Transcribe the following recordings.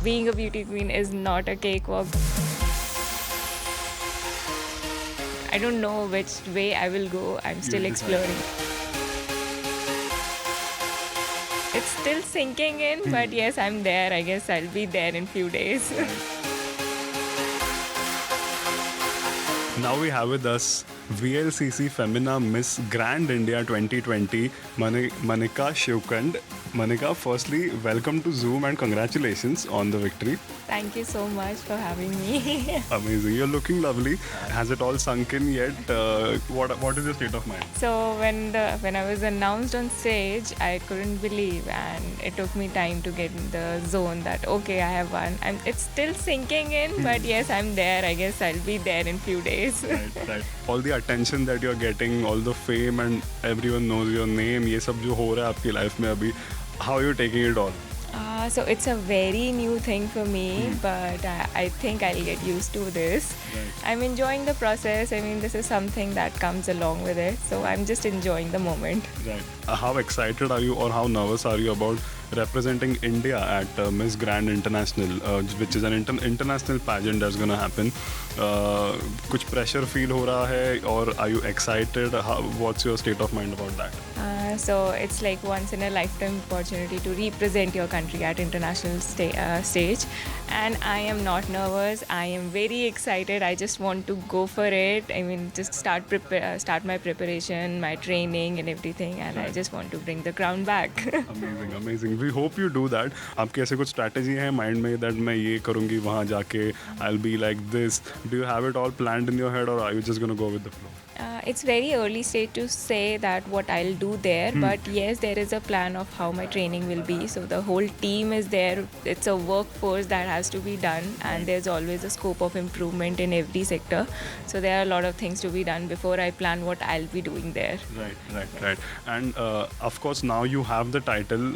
being a beauty queen is not a cakewalk. I don't know which way I will go. I'm still exploring. It's still sinking in, but yes, I'm there. I guess I'll be there in few days. Now we have with us VLCC Femina Miss Grand India 2020, Manika Shivkand. Manika, firstly, welcome to Zoom and congratulations on the victory. Thank you so much for having me. Amazing. You're looking lovely. Has it all sunk in yet? What is your state of mind? So when I was announced on stage, I couldn't believe, and it took me time to get in the zone that okay, I have won. It's still sinking in, but yes, I'm there. I guess I'll be there in few days. Right. All the attention that you're getting, all the fame, and everyone knows your name. ये सब जो हो रहा है आपकी life में अभी, how are you taking it all? So it's a very new thing for me, but I think I'll get used to this. Right. I'm enjoying the process. I mean, this is something that comes along with it. So I'm just enjoying the moment. Right. How excited are you, or how nervous are you about representing India at Miss Grand International, which is an international pageant that's going to happen? कुछ pressure feel हो रहा है, or are you excited? What's your state of mind about that? So it's like once in a lifetime opportunity to represent your country at international stage, and I am not nervous. I am very excited. I just want to go for it. I mean, just start my preparation, my training, and everything, and I just want to bring the crown back. Amazing. We hope you do that. आपके ऐसे कुछ strategy है mind में that मैं ये करूँगी वहाँ जाके I'll be like this. Do you have it all planned in your head, or are you just gonna go with the flow? It's very early stage to say that what I'll do there, but yes, there is a plan of how my training will be. So the whole team is there. It's a workforce that has to be done, and there's always a scope of improvement in every sector. So there are a lot of things to be done before I plan what I'll be doing there. Right. And of course now you have the title,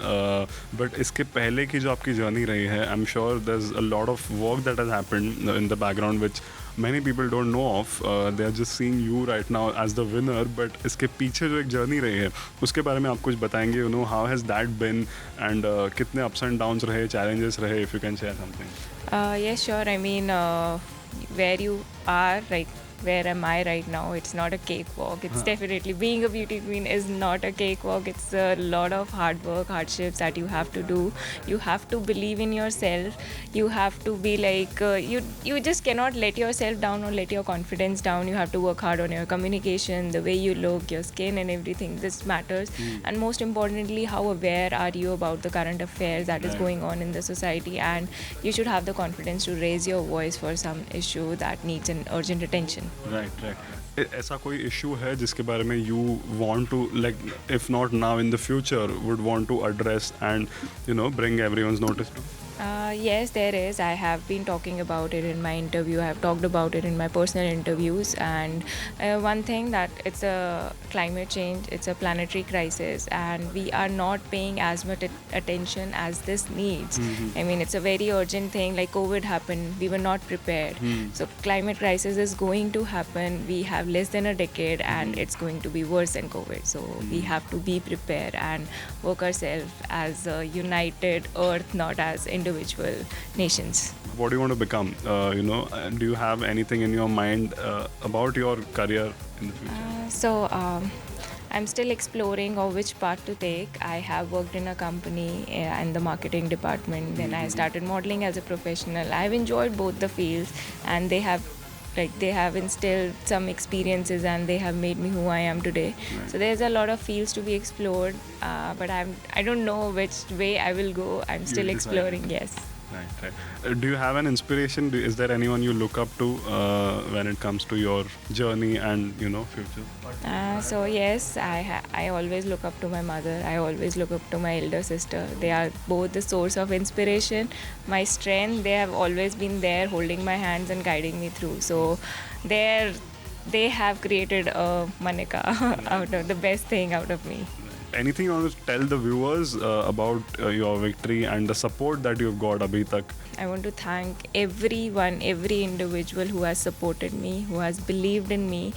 but इसके पहले की जो आपकी journey रही है, I'm sure there's a lot of work that has happened in the background which many people don't know of. They are just seeing you right now as the winner, but इसके पीछे जो एक journey रही है उसके बारे में आप कुछ बताएंगे? You know, how has that been, and कितने ups and downs रहे, challenges रहे, if you can share something. Yes, sure. I mean, where you are, like where am I right now? It's not a cakewalk. It's definitely, being a beauty queen is not a cakewalk. It's a lot of hard work, hardships that you have to do. You have to believe in yourself. You have to be like, you just cannot let yourself down or let your confidence down. You have to work hard on your communication, the way you look, your skin and everything. This matters. And most importantly, how aware are you about the current affairs that is going on in the society, and you should have the confidence to raise your voice for some issue that needs an urgent attention. Right. ऐसा कोई issue है जिसके बारे में you want to, like, if not now, in the future, would want to address and, you know, bring everyone's notice to? Yes, there is. I have been talking about it in my interview. I have talked about it in my personal interviews. And one thing that it's a climate change, it's a planetary crisis, and we are not paying as much attention as this needs. I mean, it's a very urgent thing. Like COVID happened, we were not prepared. So climate crisis is going to happen. We have less than a decade, and it's going to be worse than COVID. So we have to be prepared and work ourselves as a united Earth, not as individual nations. What do you want to become? Do you have anything in your mind about your career in the future? I'm still exploring of which path to take. I have worked in a company in the marketing department. Then I started modeling as a professional. I've enjoyed both the fields, and they have instilled some experiences, and they have made me who I am today. Right. So there's a lot of fields to be explored, but I don't know which way I will go. I'm still exploring. Yes. Right. Do you have an inspiration? Is there anyone you look up to when it comes to your journey and, you know, future? So yes, I always look up to my mother. I always look up to my elder sister. They are both the source of inspiration, my strength. They have always been there, holding my hands and guiding me through. So they have created a Manika out of the best thing out of me. Anything you want to tell the viewers about your victory and the support that you've got abhi tak? I want to thank everyone, every individual who has supported me, who has believed in me,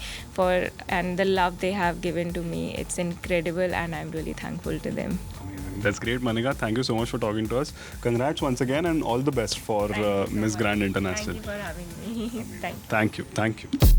and the love they have given to me. It's incredible, and I'm really thankful to them. Amazing. That's great, Manika. Thank you so much for talking to us. Congrats once again and all the best for Thank you so Miss much. Grand Thank International. you for having me. Thank you. Thank you. Thank you.